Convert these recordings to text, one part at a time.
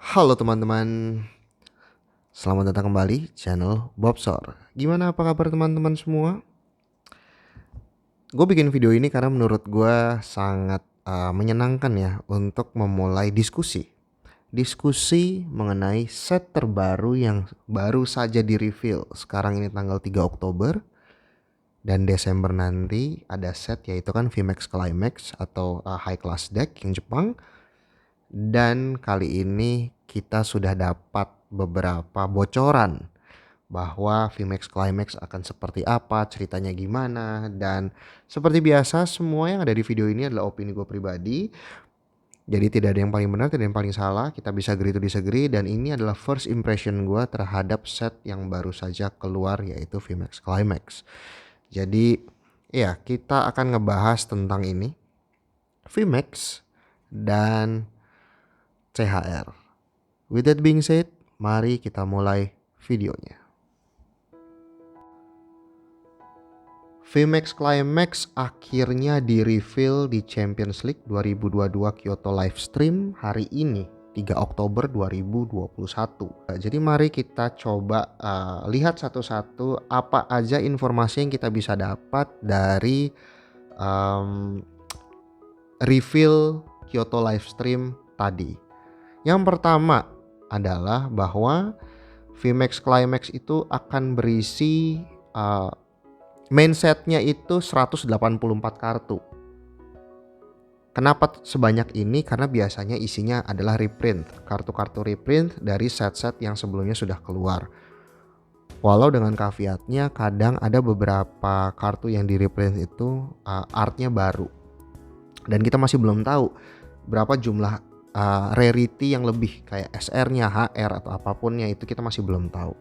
Halo teman-teman, selamat datang kembali channel Bobsor. Gimana apa kabar teman-teman semua? Gue bikin video ini karena menurut gue sangat menyenangkan ya untuk memulai diskusi mengenai set terbaru yang baru saja di reveal. Sekarang ini tanggal 3 Oktober dan Desember nanti ada set yaitu kan VMAX Climax atau High Class Deck yang Jepang. Dan kali ini kita sudah dapat beberapa bocoran bahwa VMAX Climax akan seperti apa, ceritanya gimana, dan seperti biasa semua yang ada di video ini adalah opini gue pribadi. Jadi tidak ada yang paling benar, tidak ada yang paling salah, kita bisa agree to disagree, dan ini adalah first impression gue terhadap set yang baru saja keluar yaitu VMAX Climax. Jadi ya kita akan ngebahas tentang ini, VMAX dan CHR. With that being said, mari kita mulai videonya. VMAX Climax akhirnya di-reveal di Champions League 2022 Kyoto Livestream hari ini 3 Oktober 2021. Jadi mari kita coba lihat satu-satu apa aja informasi yang kita bisa dapat dari reveal Kyoto Livestream tadi. Yang pertama adalah bahwa VMAX Climax itu akan berisi main setnya itu 184 kartu. Kenapa sebanyak ini? Karena biasanya isinya adalah reprint, kartu-kartu reprint dari set-set yang sebelumnya sudah keluar. Walau dengan caveatnya kadang ada beberapa kartu yang di reprint itu artnya baru. Dan kita masih belum tahu berapa jumlah rarity yang lebih kayak SR-nya, HR atau apapunnya itu kita masih belum tahu.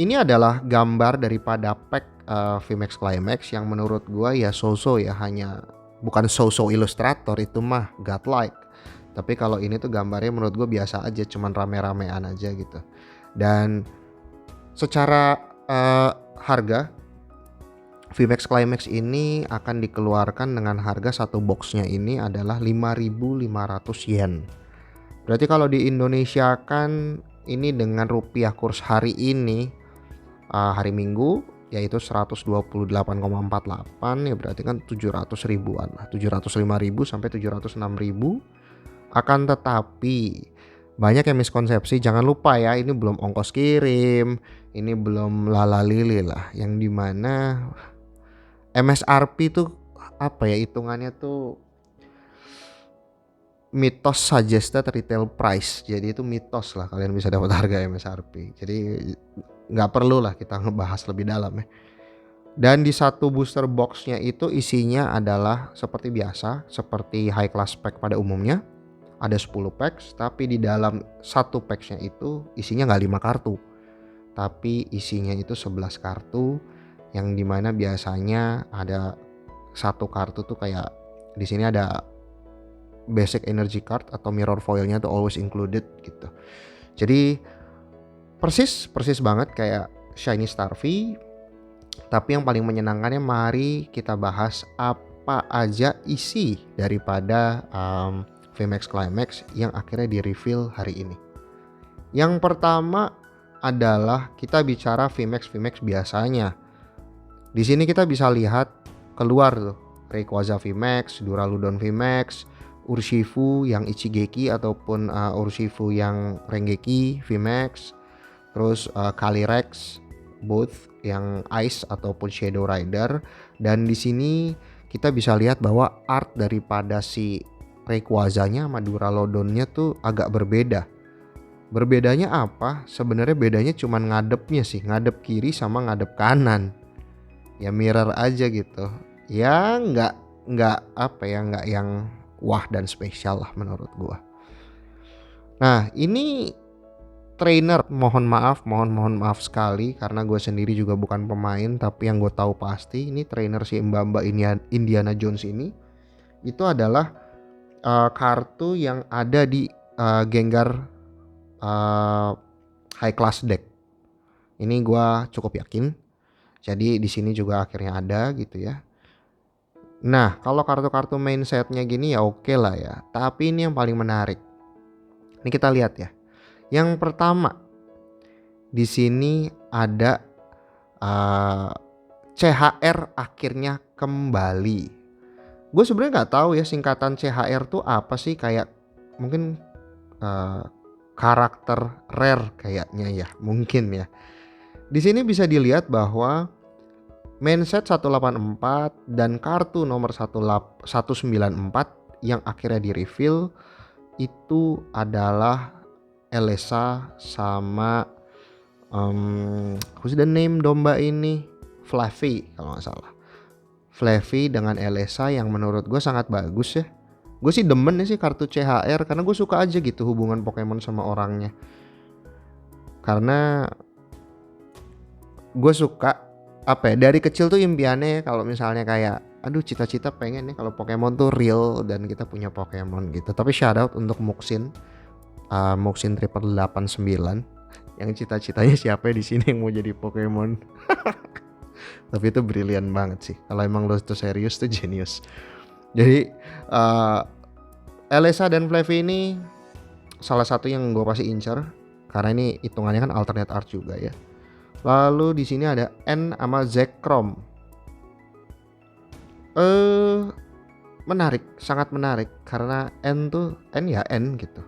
Ini adalah gambar daripada pack VMAX Climax yang menurut gua ya so-so ya, hanya bukan so-so ilustrator, itu mah godlike. Tapi kalau ini tuh gambarnya menurut gua biasa aja, cuman rame-ramean aja gitu. Dan secara harga VMAX Climax ini akan dikeluarkan dengan harga satu boxnya ini adalah 5.500 yen. Berarti kalau di Indonesia kan ini dengan rupiah kurs hari ini hari Minggu yaitu 128,48 ya, berarti kan 700 ribuan lah, 705.000 sampai 706.000. Akan tetapi banyak yang miskonsepsi, jangan lupa ya ini belum ongkos kirim, ini belum lalalili lah, yang dimana MSRP tuh apa ya hitungannya tuh mitos suggested retail price. Jadi itu mitos lah kalian bisa dapat harga MSRP. Jadi nggak perlu lah kita ngebahas lebih dalam ya. Dan di satu booster boxnya itu isinya adalah seperti biasa, seperti high class pack pada umumnya. Ada 10 packs, tapi di dalam satu packsnya itu isinya nggak 5 kartu. Tapi isinya itu 11 kartu, yang dimana biasanya ada satu kartu tuh kayak di sini ada basic energy card atau mirror foilnya tuh always included gitu. Jadi persis banget kayak Shiny Starfy. Tapi yang paling menyenangkannya mari kita bahas apa aja isi daripada VMAX Climax yang akhirnya di reveal hari ini. Yang pertama adalah kita bicara VMAX biasanya. Di sini kita bisa lihat keluar tuh Rayquaza VMAX, Duraludon VMAX, Urshifu yang Ichigeki ataupun Urshifu yang Rengeki VMAX, terus Calyrex both yang Ice ataupun Shadow Rider. Dan di sini kita bisa lihat bahwa art daripada si Rayquazanya sama Duraludonnya tuh agak berbeda. Berbedanya apa? Sebenarnya bedanya cuman ngadepnya sih, ngadep kiri sama ngadep kanan. Ya mirror aja gitu. Ya nggak apa ya, nggak yang wah dan spesial lah menurut gua. Nah ini trainer, mohon maaf sekali karena gue sendiri juga bukan pemain, tapi yang gue tahu pasti ini trainer si Mbak Indiana Jones ini itu adalah kartu yang ada di Gengar High Class Deck. Ini gue cukup yakin. Jadi di sini juga akhirnya ada gitu ya. Nah kalau kartu-kartu main setnya gini ya oke lah ya. Tapi ini yang paling menarik. Ini kita lihat ya. Yang pertama di sini ada CHR akhirnya kembali. Gue sebenarnya nggak tahu ya singkatan CHR tuh apa sih, kayak mungkin karakter rare kayaknya ya, mungkin ya. Di sini bisa dilihat bahwa main set 184 dan kartu nomor 194 yang akhirnya di reveal itu adalah Elesa sama who's the name domba ini, Fluffy kalau nggak salah. Fluffy dengan Elesa yang menurut gue sangat bagus ya. Gue sih demen sih kartu CHR karena gue suka aja gitu hubungan Pokemon sama orangnya. Karena gue suka apa ya, dari kecil tuh impiannya kalau misalnya kayak aduh cita-cita pengen nih kalau Pokemon tuh real dan kita punya Pokemon gitu. Tapi shout out untuk Muxin, Muxin 8889 yang cita-citanya siapa di sini yang mau jadi Pokemon. Tapi itu brilian banget sih. Kalau emang lo tuh serius tuh genius. Jadi Elesa dan Fluffy ini salah satu yang gue pasti incer karena ini hitungannya kan alternate art juga ya. Lalu di sini ada N sama Zekrom. Menarik, sangat menarik karena N ya N gitu.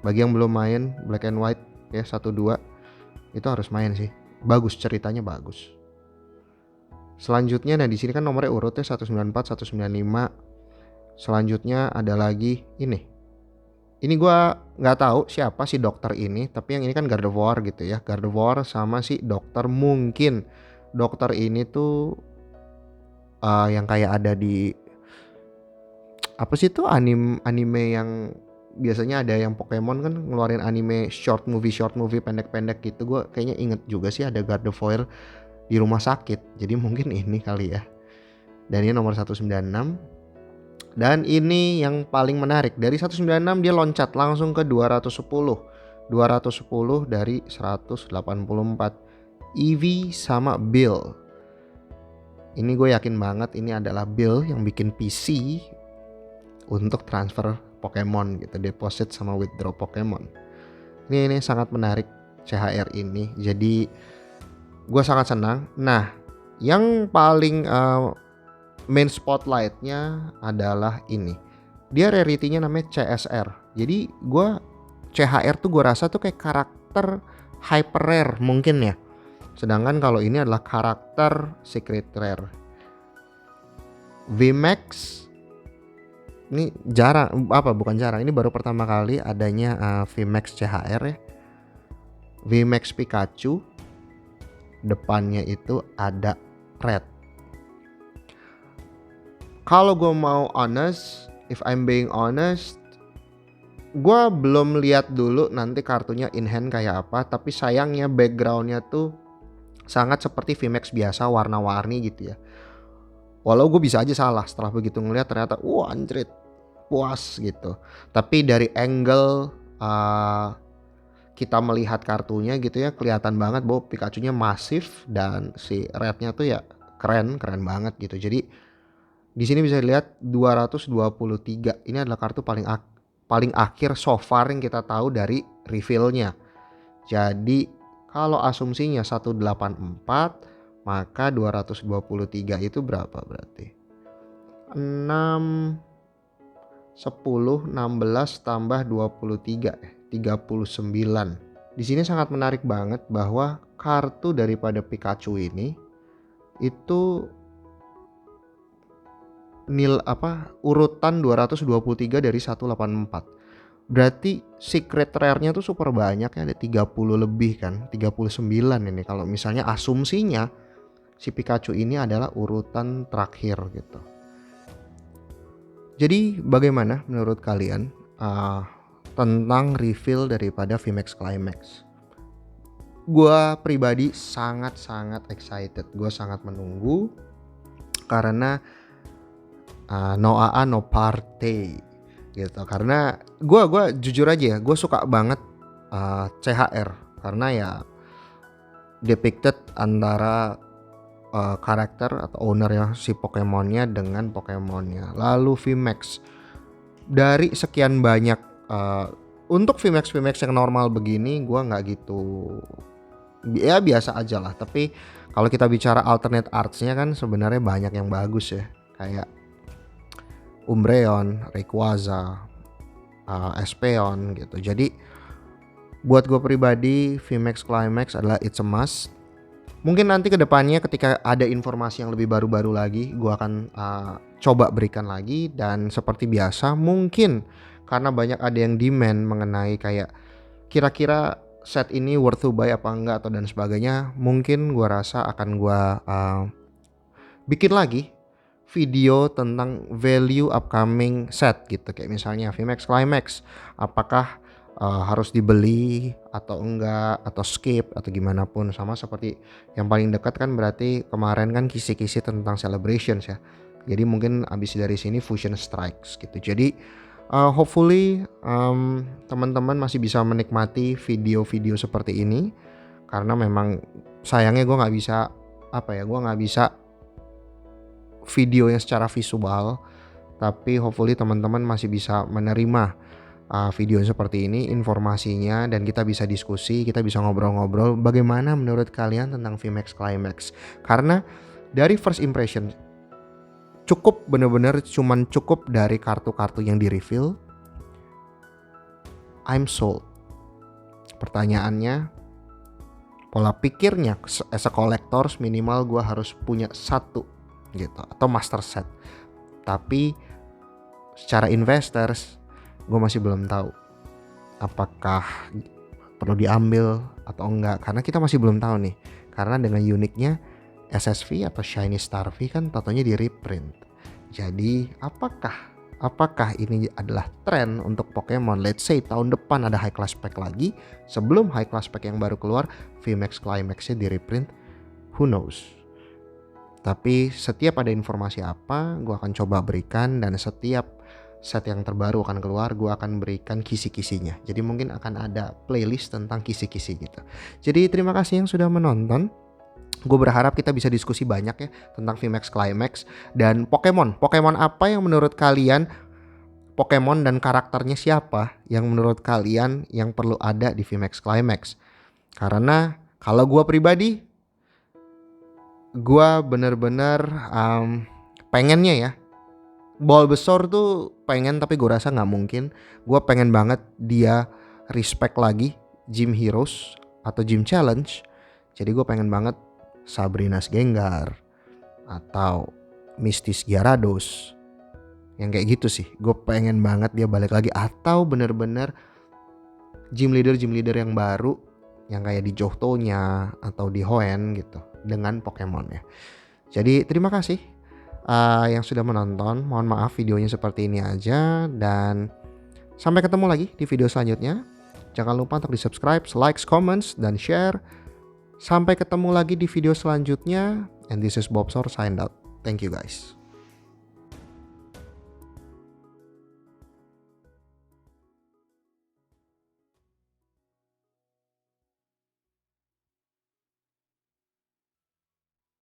Bagi yang belum main Black and White ya 1 2 itu harus main sih. Bagus, ceritanya bagus. Selanjutnya nah di sini kan nomornya urutnya 194, 195. Selanjutnya ada lagi ini. Ini gua nggak tahu siapa si dokter ini, tapi yang ini kan Gardevoir gitu ya. Gardevoir sama si dokter, mungkin dokter ini tuh yang kayak ada di apa sih tuh anime yang biasanya ada yang Pokemon kan ngeluarin anime short movie pendek-pendek gitu. Gue kayaknya inget juga sih ada Gardevoir di rumah sakit. Jadi mungkin ini kali ya. Dan ini nomor 196. Dan ini yang paling menarik, dari 196 dia loncat langsung ke 210. 210 dari 184. Eevee sama Bill. Ini gue yakin banget ini adalah Bill yang bikin PC untuk transfer Pokemon gitu, deposit sama withdraw Pokemon. Ini sangat menarik CHR ini. Jadi gue sangat senang. Nah, yang paling main spotlightnya adalah ini. Dia rarity-nya namanya CSR. Jadi gue CHR tuh gue rasa tuh kayak karakter hyper rare mungkin ya. Sedangkan kalau ini adalah karakter secret rare. VMAX ini bukan jarang. Ini baru pertama kali adanya VMAX CHR ya. VMAX Pikachu. Depannya itu ada red. Kalau gue mau honest, if I'm being honest, gue belum lihat dulu nanti kartunya in hand kayak apa. Tapi sayangnya backgroundnya tuh sangat seperti VMAX biasa, warna-warni gitu ya. Walau gue bisa aja salah setelah begitu ngeliat ternyata wah anjrit puas gitu. Tapi dari angle kita melihat kartunya gitu ya, kelihatan banget bahwa Pikachu-nya masif dan si rednya tuh ya keren banget gitu. Jadi di sini bisa dilihat 223. Ini adalah kartu paling akhir so far yang kita tahu dari reveal-nya. Jadi kalau asumsinya 184, maka 223 itu berapa berarti? 6 10 16 tambah 23 39. Di sini sangat menarik banget bahwa kartu daripada Pikachu ini itu urutan 223 dari 184. Berarti secret rare-nya tuh super banyak ya, ada 30 lebih kan, 39 ini kalau misalnya asumsinya si Pikachu ini adalah urutan terakhir gitu. Jadi bagaimana menurut kalian tentang reveal daripada VMAX Climax? Gua pribadi sangat excited, gue sangat menunggu karena no AA no party gitu. Karena gue jujur aja ya, gue suka banget CHR karena ya depicted antara karakter atau owner ya si Pokemonnya dengan Pokemonnya. Lalu VMAX dari sekian banyak Untuk VMAX yang normal begini gua nggak gitu, ya biasa aja lah. Tapi kalau kita bicara alternate arts-nya kan sebenarnya banyak yang bagus ya, kayak Umbreon, Rayquaza, Espeon gitu. Jadi buat gue pribadi VMAX Climax adalah it's a must. Mungkin nanti ke depannya ketika ada informasi yang lebih baru-baru lagi, gue akan coba berikan lagi. Dan seperti biasa, mungkin karena banyak ada yang demand mengenai kayak kira-kira set ini worth to buy apa enggak atau dan sebagainya, mungkin gue rasa akan gue bikin lagi video tentang value upcoming set gitu. Kayak misalnya VMAX Climax, apakah harus dibeli atau enggak, atau skip atau gimana pun. Sama seperti yang paling dekat kan berarti kemarin kan kisi-kisi tentang Celebrations ya. Jadi mungkin abis dari sini Fusion Strikes gitu. Jadi hopefully teman-teman masih bisa menikmati video-video seperti ini, karena memang sayangnya gue nggak bisa gue nggak bisa video yang secara visual. Tapi hopefully teman-teman masih bisa menerima video seperti ini, informasinya, dan kita bisa diskusi, kita bisa ngobrol-ngobrol bagaimana menurut kalian tentang VMAX Climax. Karena dari first impression cukup, bener-bener cuman cukup dari kartu-kartu yang di reveal, I'm sold. Pertanyaannya, pola pikirnya as a collectors minimal gue harus punya satu gitu, atau master set. Tapi secara investors gue masih belum tahu apakah perlu diambil atau enggak, karena kita masih belum tahu nih. Karena dengan uniknya SSV atau Shiny Star V kan totonya di reprint. Jadi apakah ini adalah tren untuk Pokemon? Let's say tahun depan ada high class pack lagi, sebelum high class pack yang baru keluar VMAX Climax-nya di reprint, who knows. Tapi setiap ada informasi apa, gue akan coba berikan, dan setiap set yang terbaru akan keluar, gue akan berikan kisi-kisinya. Jadi mungkin akan ada playlist tentang kisi-kisi gitu. Jadi terima kasih yang sudah menonton. Gue berharap kita bisa diskusi banyak ya tentang VMAX Climax dan Pokemon. Pokemon apa yang menurut kalian, Pokemon dan karakternya siapa yang menurut kalian yang perlu ada di VMAX Climax? Karena kalau gue pribadi, gue bener-bener pengennya ya, Bulbasaur tuh pengen, tapi gue rasa gak mungkin. Gue pengen banget dia respect lagi Gym Heroes atau Gym Challenge. Jadi gue pengen banget Sabrina's Gengar atau Misty Gyarados, yang kayak gitu sih. Gue pengen banget dia balik lagi, atau bener-bener gym leader yang baru, yang kayak di Johto-nya atau di Hoenn gitu, dengan Pokemon ya. Jadi terima kasih yang sudah menonton. Mohon maaf videonya seperti ini aja, dan sampai ketemu lagi di video selanjutnya. Jangan lupa untuk di subscribe, like, comments, dan share. Sampai ketemu lagi di video selanjutnya. And this is Bobsor signed out. Thank you guys.